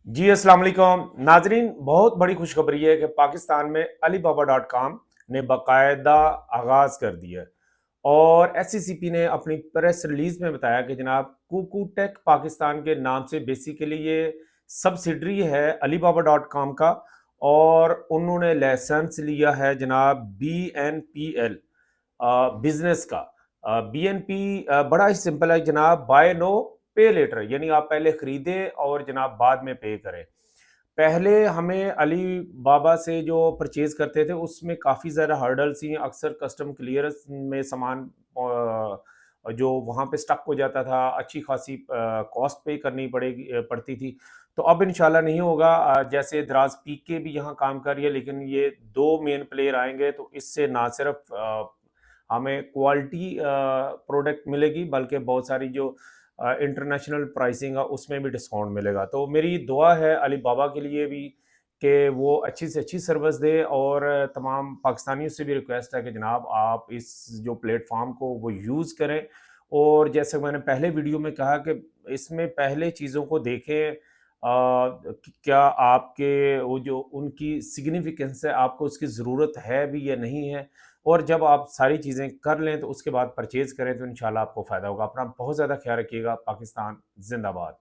जी अस्सलाम वालेकुम नाजरीन। बहुत बड़ी खुशखबरी है कि पाकिस्तान में Alibaba.com ने बाकायदा आगाज़ कर दिया है। और एससीसीपी ने अपनी प्रेस रिलीज में बताया कि जनाब कुकूटेक पाकिस्तान के नाम से बेसिकली ये सब्सिडरी है Alibaba.com का। और उन्होंने लाइसेंस लिया है जनाब BNPL बिजनेस का। BNP बड़ा ही सिंपल है जनाब, बाय नो पे लेटर, यानी आप पहले खरीदें और जनाब बाद में पे करें। पहले हमें अली बाबा से जो परचेज करते थे उसमें काफ़ी ज़्यादा हर्डल्स थी, अक्सर कस्टम क्लियरेंस में सामान जो वहाँ पे स्टक हो जाता था, अच्छी खासी कॉस्ट पे करनी पड़ती थी। तो अब इंशाल्लाह नहीं होगा। जैसे दराज पीके भी यहाँ काम कर रही है, लेकिन ये दो मेन प्लेयर आएंगे तो इससे ना सिर्फ हमें क्वालिटी प्रोडक्ट मिलेगी, बल्कि बहुत सारी जो इंटरनेशनल प्राइसिंग है उसमें भी डिस्काउंट मिलेगा। तो मेरी दुआ है अली बाबा के लिए भी कि वो अच्छी से अच्छी सर्विस दे। और तमाम पाकिस्तानियों से भी रिक्वेस्ट है कि जनाब आप इस जो प्लेटफॉर्म को वो यूज़ करें। और जैसे मैंने पहले वीडियो में कहा कि इसमें पहले चीज़ों को देखें कि क्या आपके वो जो उनकी सिग्निफिकेंस है, आपको उसकी ज़रूरत है भी या नहीं है। और जब आप सारी चीज़ें कर लें तो उसके बाद परचेज़ करें तो इंशाल्लाह आपको फ़ायदा होगा। अपना बहुत ज़्यादा ख्याल रखिएगा। पाकिस्तान ज़िंदाबाद।